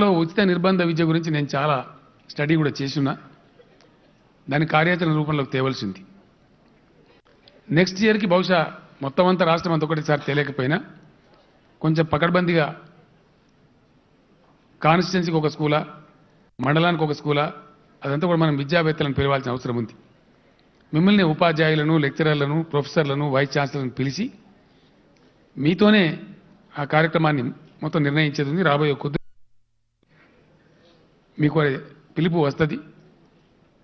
తెలంగాణలో ఉచిత నిర్బంధ విద్య గురించి నేను చాలా స్టడీ కూడా చేస్తున్నా. దాని కార్యాచరణ రూపంలోకి తేవలసింది. నెక్స్ట్ ఇయర్కి బహుశా మొత్తం అంతా రాష్ట్రం అంతా ఒకటిసారి తెలియకపోయినా కొంచెం పకడ్బందీగా కాన్స్టిట్యున్సీకి ఒక స్కూలా, మండలానికి ఒక స్కూలా, అదంతా కూడా మనం విద్యావేత్తలను పిలవాల్సిన అవసరం ఉంది. మిమ్మల్ని ఉపాధ్యాయులను, లెక్చరర్లను, ప్రొఫెసర్లను, వైస్ ఛాన్సలర్లను పిలిచి మీతోనే ఆ కార్యక్రమాన్ని మొత్తం నిర్ణయించేది ఉంది. రాబోయే కొద్ది మీకు పిలుపు వస్తుంది.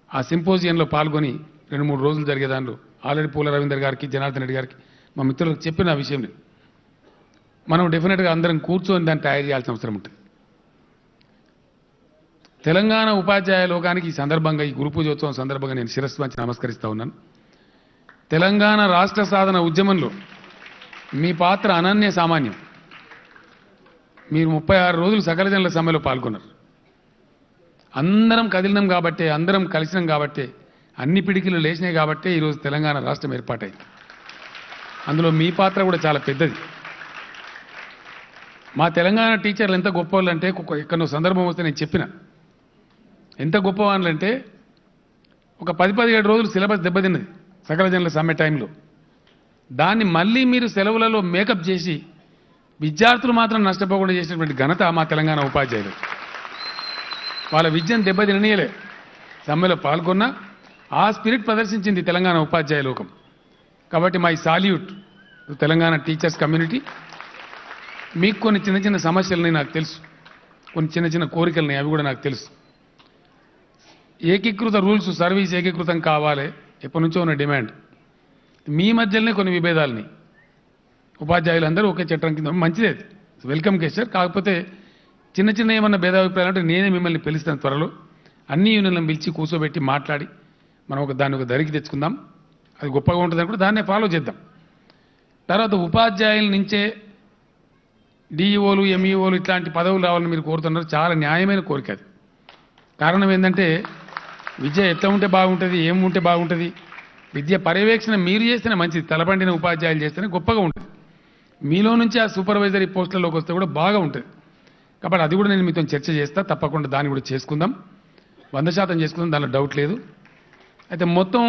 ఆ సింపోజియంలో పాల్గొని 2-3 రోజులు జరిగే దానిలో ఆల్రెడీ పూల రవీందర్ గారికి, జనార్దన్ రెడ్డి గారికి, మా మిత్రులకు చెప్పిన ఆ విషయం మనం డెఫినెట్గా అందరం కూర్చొని దాన్ని తయారు చేయాల్సిన అవసరం ఉంటుంది. తెలంగాణ ఉపాధ్యాయ లోకానికి ఈ సందర్భంగా, ఈ గురు పూజోత్సవం సందర్భంగా నేను శిరస్సు వంచి నమస్కరిస్తూ ఉన్నాను. తెలంగాణ రాష్ట్ర సాధన ఉద్యమంలో మీ పాత్ర అనన్య సామాన్యం. మీరు 36 రోజులు సకల జనుల సమ్మెలో పాల్గొన్నారు. అందరం కదిలినాం కాబట్టే, అందరం కలిసినాం కాబట్టే, అన్ని పిడికిలు లేచినాయి కాబట్టే ఈరోజు తెలంగాణ రాష్ట్రం ఏర్పాటైంది. అందులో మీ పాత్ర కూడా చాలా పెద్దది. మా తెలంగాణ టీచర్లు ఎంత గొప్పవాళ్ళంటే, ఎక్కడో సందర్భం వస్తే నేను చెప్పిన ఎంత గొప్పవాళ్ళంటే, ఒక 10-17 రోజులు సిలబస్ దెబ్బతిన్నది సకల జనుల సమ్మె టైంలో. దాన్ని మళ్ళీ మీరు సెలవులలో మేకప్ చేసి విద్యార్థులు మాత్రం నష్టపోకుండా చేసినటువంటి ఘనత మా తెలంగాణ ఉపాధ్యాయులు. వాళ్ళ విద్యను దెబ్బతిననీయలే, సమ్మెలో పాల్గొన్న ఆ స్పిరిట్ ప్రదర్శించింది తెలంగాణ ఉపాధ్యాయ లోకం. కాబట్టి my salute Telangana teachers community. మీకు కొన్ని చిన్న చిన్న సమస్యలని నాకు తెలుసు, కొన్ని చిన్న చిన్న కోరికలని, అవి కూడా నాకు తెలుసు. ఏకీకృత రూల్స్, సర్వీస్ ఏకీకృతం కావాలి, ఎప్పటి నుంచో ఉన్న డిమాండ్. మీ మధ్యలోనే కొన్ని విభేదాలని, ఉపాధ్యాయులందరూ ఒకే చట్టం కింద, మంచిదే, వెల్కమ్ గెస్చర్. కాకపోతే చిన్న చిన్న ఏమన్నా భేదాభిప్రాయాలు అంటే నేనే మిమ్మల్ని పిలుస్తాను త్వరలో. అన్ని యూనియన్లను పిలిచి కూర్చోబెట్టి మాట్లాడి మనం దాన్ని ఒక దరికి తెచ్చుకుందాం. అది గొప్పగా ఉంటుందని కూడా దాన్నే ఫాలో చేద్దాం. తర్వాత ఉపాధ్యాయుల నుంచే డిఈఓలు, ఎంఈఓలు ఇట్లాంటి పదవులు రావాలని మీరు కోరుతున్నారు. చాలా న్యాయమైన కోరిక అది. కారణం ఏంటంటే విద్య ఎట్లా ఉంటే బాగుంటుంది, ఏముంటే బాగుంటుంది, విద్య పర్యవేక్షణ మీరు చేస్తేనే మంచిది, తలపండిన ఉపాధ్యాయులు చేస్తేనే గొప్పగా ఉంటుంది. మీలో నుంచి ఆ సూపర్వైజరీ పోస్టులలోకి వస్తే కూడా బాగా ఉంటుంది. కాబట్టి అది కూడా నేను మీతో చర్చ చేస్తా. తప్పకుండా దాన్ని కూడా చేసుకుందాం, 100% చేసుకుందాం, దానిలో డౌట్ లేదు. అయితే మొత్తం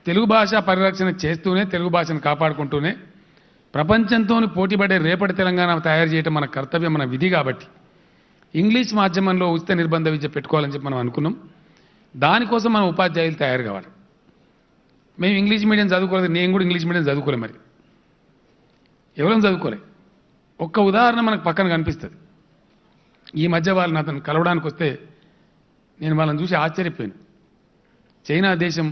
తెలుగు భాష పరిరక్షణ చేస్తూనే, తెలుగు భాషను కాపాడుకుంటూనే ప్రపంచంతో పోటీపడే రేపటి తెలంగాణ తయారు చేయడం మన కర్తవ్యం, మన విధి. కాబట్టి ఇంగ్లీష్ మాధ్యమంలో ఉచిత నిర్బంధ విద్య పెట్టుకోవాలని చెప్పి మనం అనుకున్నాం. దానికోసం మనం ఉపాధ్యాయులు తయారు కావాలి. మేము ఇంగ్లీష్ మీడియం చదువుకోలేదు, నేను కూడా ఇంగ్లీష్ మీడియం చదువుకోలే, మరి ఎవరైనా చదువుకోలే. ఒక్క ఉదాహరణ మనకు పక్కన కనిపిస్తుంది. ఈ మధ్య వాళ్ళని అతను కలవడానికి వస్తే నేను వాళ్ళని చూసి ఆశ్చర్యపోయాను. చైనా దేశం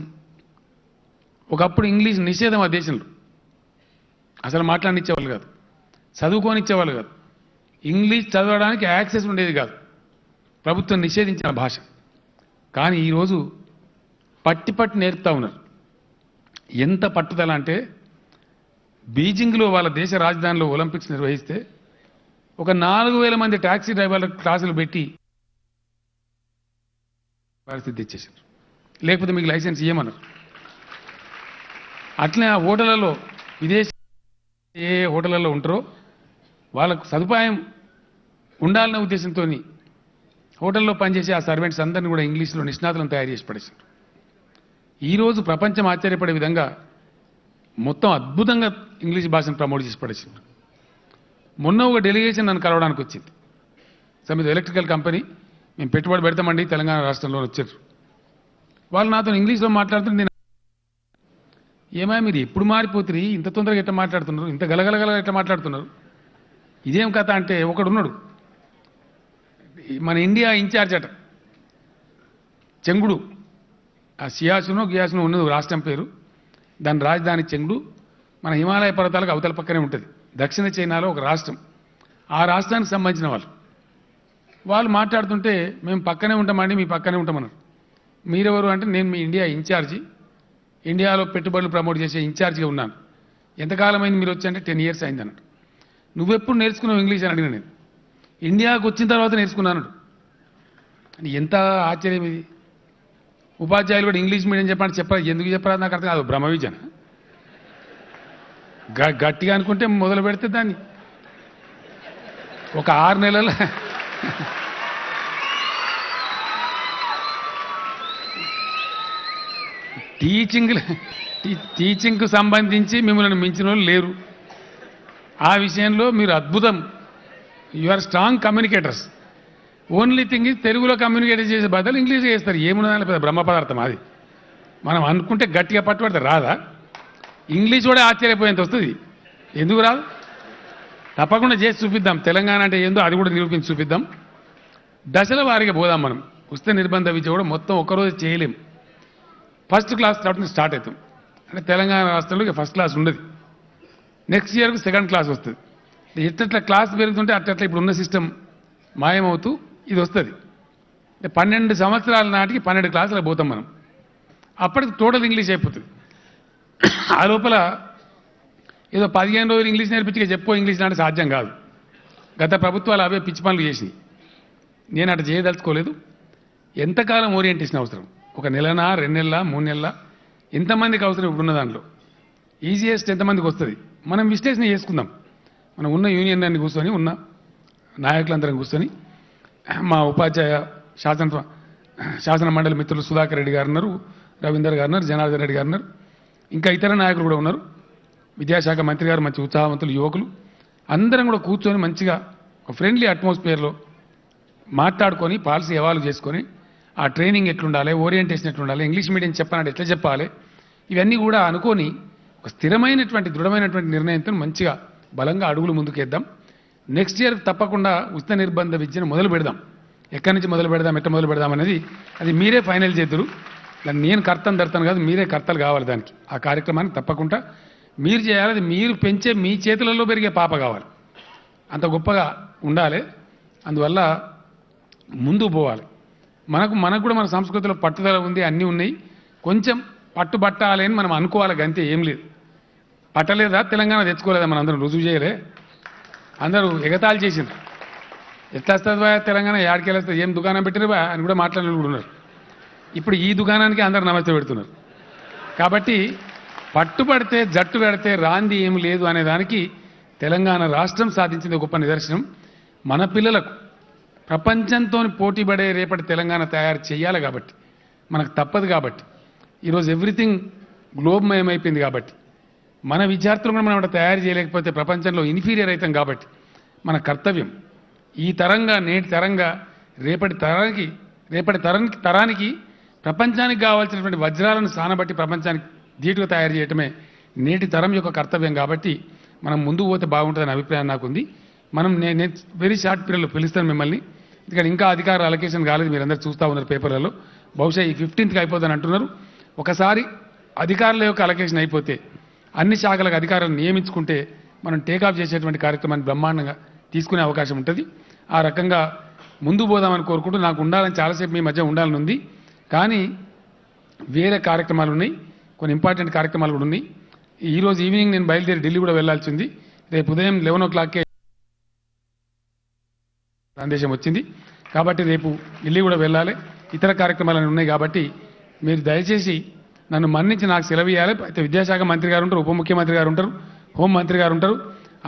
ఒకప్పుడు ఇంగ్లీష్ నిషేధం, ఆ దేశంలో అసలు మాట్లాడనిచ్చేవాళ్ళు కాదు, చదువుకోనిచ్చేవాళ్ళు కాదు, ఇంగ్లీష్ చదవడానికి యాక్సెస్ ఉండేది కాదు, ప్రభుత్వం నిషేధించిన భాష. కానీ ఈరోజు పట్టి నేర్పుతా ఉన్నారు. ఎంత పట్టుదల అంటే బీజింగ్లో వాళ్ళ దేశ రాజధానిలో ఒలింపిక్స్ నిర్వహిస్తే ఒక 4000 మంది టాక్సీ డ్రైవర్ల క్లాసులు పెట్టి పరిస్థితి ఇచ్చేసారు. లేకపోతే మీకు లైసెన్స్ ఇవ్వమన్నారు. అట్లనే ఆ హోటళ్లలో, విదేశీ ఏ హోటళ్లలో ఉంటారో వాళ్ళకు సదుపాయం ఉండాలనే ఉద్దేశంతో హోటల్లో పనిచేసే ఆ సర్వెంట్స్ అందరినీ కూడా ఇంగ్లీష్లో నిష్ణాతులను తయారు చేసి పడేశారు. ఈరోజు ప్రపంచం ఆశ్చర్యపడే విధంగా మొత్తం అద్భుతంగా ఇంగ్లీష్ భాషను ప్రమోట్ చేసి పడేసింది. మొన్న ఒక డెలిగేషన్ నన్ను కలవడానికి వచ్చింది. సమితి ఎలక్ట్రికల్ కంపెనీ, మేము పెట్టుబడి పెడతామండి తెలంగాణ రాష్ట్రంలో వచ్చారు. వాళ్ళు నాతో ఇంగ్లీష్లో మాట్లాడుతుంటే నేను, ఏమా మీరు ఎప్పుడు మారిపోతుంది, ఇంత తొందరగా ఎట్లా మాట్లాడుతున్నారు, ఇంత గలగలగల ఎట్లా మాట్లాడుతున్నారు, ఇదేం కథ అంటే ఒకడున్నాడు, మన ఇండియా ఇన్ఛార్జ్ అట, చెంగుడు. ఆ సియాసునో గియాసునో ఉన్నది రాష్ట్రం పేరు, దాని రాజధాని చెంగుడు. మన హిమాలయ పర్వతాలకు అవతల పక్కనే ఉంటుంది, దక్షిణ చైనాలో ఒక రాష్ట్రం. ఆ రాష్ట్రానికి సంబంధించిన వాళ్ళు మాట్లాడుతుంటే మేము పక్కనే ఉంటామండి, మీ పక్కనే ఉంటామన్నారు. మీరెవరు అంటే నేను మీ ఇండియా ఇన్ఛార్జి, ఇండియాలో పెట్టుబడులు ప్రమోట్ చేసే ఇన్ఛార్జిగా ఉన్నాను. ఎంతకాలం అయింది మీరు వచ్చి అంటే 10 years అయింది అన్నాడు. నువ్వెప్పుడు నేర్చుకున్నావు ఇంగ్లీష్ అని అడిగిన నేను. ఇండియాకు వచ్చిన తర్వాత నేర్చుకున్నాను. ఎంత ఆశ్చర్యం ఇది. ఉపాధ్యాయులు కూడా ఇంగ్లీష్ మీడియం చెప్పండి, చెప్పాలి, ఎందుకు చెప్పాలి నాకు అర్థం కాదు. బ్రహ్మ విద్యన గట్టిగా అనుకుంటే మొదలు పెడితే దాన్ని ఒక 6 నెలల టీచింగ్ టీచింగ్కు సంబంధించి మిమ్మల్ని మించిన వాళ్ళు లేరు. ఆ విషయంలో మీరు అద్భుతం. You are strong communicators. Only thing is తెలుగులో కమ్యూనికేట్ చేసే బదులు ఇంగ్లీష్ చేస్తారు. ఏమున్నదాని పెద్ద బ్రహ్మ పదార్థం అది. మనం అనుకుంటే గట్టిగా పట్టుబడితే రాదా? ఇంగ్లీష్ కూడా ఆశ్చర్యపోయేంత వస్తుంది. ఎందుకు రాదు? తప్పకుండా చేసి చూపిద్దాం. తెలంగాణ అంటే ఏందో అది కూడా నిరూపించి చూపిద్దాం. దశల వారీగా పోదాం. మనం ఉచిత నిర్బంధ విద్య కూడా మొత్తం ఒక్కరోజు చేయలేం. ఫస్ట్ క్లాస్ తోటి స్టార్ట్ అవుతాం. అంటే తెలంగాణ రాష్ట్రంలో ఇక ఫస్ట్ క్లాస్ ఉండదు. నెక్స్ట్ ఇయర్కు సెకండ్ క్లాస్ వస్తుంది. ఎట్లా క్లాస్ పెరుగుతుంటే అట్లా ఇప్పుడు ఉన్న సిస్టమ్ మాయమవుతూ ఇది వస్తుంది. 12 సంవత్సరాల నాటికి 12 క్లాసులకు పోతాం మనం. అప్పటికి టోటల్ ఇంగ్లీష్ అయిపోతుంది. ఆ లోపల ఏదో 15 రోజులు ఇంగ్లీష్ నేర్పించి చెప్పో ఇంగ్లీష్ అంటే సాధ్యం కాదు. గత ప్రభుత్వాలు అవే పిచ్చి పనులు చేసి నేను అటు చేయదలుచుకోలేదు. ఎంతకాలం ఓరియంటేషన్ అవసరం? 1 నెలనా, 2 నెలల, 3 నెలల, ఎంతమందికి అవసరం ఇప్పుడున్న దాంట్లో? ఈజీయెస్ట్ ఎంతమందికి వస్తుంది? మనం విశ్లేషణ చేసుకుందాం. మనం ఉన్న యూనియన్ అన్ని కూర్చొని, ఉన్న నాయకులందరం కూర్చొని, మా ఉపాధ్యాయ శాసన మండలి మిత్రులు సుధాకర్ రెడ్డి గారు ఉన్నారు, రవీందర్ గారు ఉన్నారు, జనార్దన్ రెడ్డి గారు ఉన్నారు, ఇంకా ఇతర నాయకులు కూడా ఉన్నారు, విద్యాశాఖ మంత్రి గారు, మంచి ఉత్సాహవంతులు యువకులు, అందరం కూడా కూర్చొని మంచిగా ఒక ఫ్రెండ్లీ అట్మాస్ఫియర్లో మాట్లాడుకొని పాలసీ ఎవాల్వ్ చేసుకొని ఆ ట్రైనింగ్ ఎట్లుండాలి, ఓరియంటేషన్ ఎట్లుండాలి, ఇంగ్లీష్ మీడియం చెప్పాలంటే ఎట్లా చెప్పాలి, ఇవన్నీ కూడా అనుకొని ఒక స్థిరమైనటువంటి దృఢమైనటువంటి నిర్ణయంతో మంచిగా బలంగా అడుగులు ముందుకేద్దాం. నెక్స్ట్ ఇయర్ తప్పకుండా ఉచిత నిర్బంధ విద్యను మొదలు పెడదాం. ఎక్కడి నుంచి మొదలు పెడదాం, ఎట్లా మొదలు పెడదాం అనేది అది మీరే ఫైనల్ చేద్దరు. నేను కర్తను దర్తను కాదు, మీరే కర్తలు కావాలి. దానికి ఆ కార్యక్రమానికి తప్పకుండా మీరు చేయాలి. అది మీరు పెంచే మీ చేతులలో పెరిగే పాప కావాలి. అంత గొప్పగా ఉండాలి. అందువల్ల ముందుకు పోవాలి. మనకు కూడా మన సంస్కృతిలో పట్టుదల ఉంది, అన్నీ ఉన్నాయి. కొంచెం పట్టుబట్టాలి అని మనం అనుకోవాలి. అంతే, ఏం లేదు. పట్టలేదా తెలంగాణ తెచ్చుకోలేదా మనం అందరం రుజువు చేయలే. అందరూ ఎగతాళి చేసిండ్రు. ఎట్లా వస్తుంది తెలంగాణ, యాడికి వెళ్ళొస్తుంది, ఏం దుకాణం పెట్టిరు అని కూడా మాట్లాడిన కూడా ఉన్నారు. ఇప్పుడు ఈ దుకాణానికి అందరు నమస్తే పెడుతున్నారు. కాబట్టి పట్టుబడితే జట్టు కడితే రాంది ఏమి లేదు అనే దానికి తెలంగాణ రాష్ట్రం సాధించింది గొప్ప నిదర్శనం. మన పిల్లలకు ప్రపంచంతో పోటీపడే రేపటి తెలంగాణ తయారు చేయాలి. కాబట్టి మనకు తప్పదు. కాబట్టి ఈరోజు ఎవ్రీథింగ్ గ్లోబ్మయమైపోయింది. కాబట్టి మన విద్యార్థులు కూడా మనం తయారు చేయలేకపోతే ప్రపంచంలో ఇన్ఫీరియర్ అవుతాం. కాబట్టి మన కర్తవ్యం ఈ తరంగా, నేటి తరంగా రేపటి తరానికి ప్రపంచానికి కావాల్సినటువంటి వజ్రాలను సానబట్టి ప్రపంచానికి ధీటుగా తయారు చేయటమే నేటి తరం యొక్క కర్తవ్యం. కాబట్టి మనం ముందుకు పోతే బాగుంటుందనే అభిప్రాయం నాకుంది. నేను వెరీ షార్ట్ పీరియడ్లో పిలుస్తాను మిమ్మల్ని. ఎందుకంటే ఇంకా అధికార అలొకేషన్ కాలేదు. మీరందరూ చూస్తూ ఉన్నారు పేపర్లలో. బహుశా ఈ 15కి అయిపోతుందని అంటున్నారు. ఒకసారి అధికారుల యొక్క అలొకేషన్ అయిపోతే అన్ని శాఖలకు అధికారులను నియమించుకుంటే మనం టేకాఫ్ చేసేటువంటి కార్యక్రమాన్ని బ్రహ్మాండంగా తీసుకునే అవకాశం ఉంటుంది. ఆ రకంగా ముందు పోదామని కోరుకుంటూ, నాకు ఉండాలని చాలాసేపు మీ మధ్య ఉండాలని ఉంది. కానీ వేరే కార్యక్రమాలు ఉన్నాయి, కొన్ని ఇంపార్టెంట్ కార్యక్రమాలు కూడా ఉన్నాయి. ఈరోజు ఈవినింగ్ నేను బయలుదేరి ఢిల్లీ కూడా వెళ్లాల్సింది. రేపు ఉదయం 11 o'clockకే సందేశం వచ్చింది. కాబట్టి రేపు ఢిల్లీ కూడా వెళ్ళాలి. ఇతర కార్యక్రమాలు ఉన్నాయి. కాబట్టి మీరు దయచేసి నన్ను మన్నించి నాకు సెలవు ఇవ్వాలి. అయితే విద్యాశాఖ మంత్రి గారు ఉంటారు, ఉప ముఖ్యమంత్రి గారు ఉంటారు, హోంమంత్రి గారు ఉంటారు,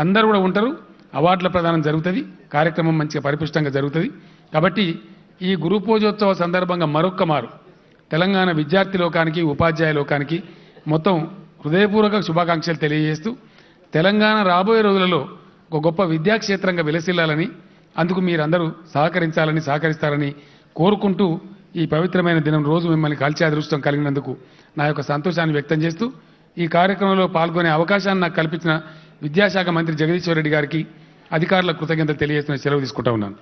అందరూ కూడా ఉంటారు. అవార్డుల ప్రదానం జరుగుతుంది. కార్యక్రమం మంచిగా పరిపుష్టంగా జరుగుతుంది. కాబట్టి ఈ గురు పూజోత్సవ సందర్భంగా మరొక్క మారు తెలంగాణ విద్యార్థి లోకానికి, ఉపాధ్యాయ లోకానికి మొత్తం హృదయపూర్వక శుభాకాంక్షలు తెలియజేస్తూ, తెలంగాణ రాబోయే రోజులలో ఒక గొప్ప విద్యాక్షేత్రంగా విలసిల్లాలని, అందుకు మీరందరూ సహకరిస్తారని కోరుకుంటూ, ఈ పవిత్రమైన దినం రోజు మిమ్మల్ని కలిసే అదృష్టం కలిగినందుకు నా యొక్క సంతోషాన్ని వ్యక్తం చేస్తూ, ఈ కార్యక్రమంలో పాల్గొనే అవకాశాన్ని నాకు కల్పించిన విద్యాశాఖ మంత్రి జగదీశ్వర్ రెడ్డి గారికి, అధికారులకు కృతజ్ఞతలు తెలియజేస్తున్న సెలవు తీసుకుంటా ఉన్నాను.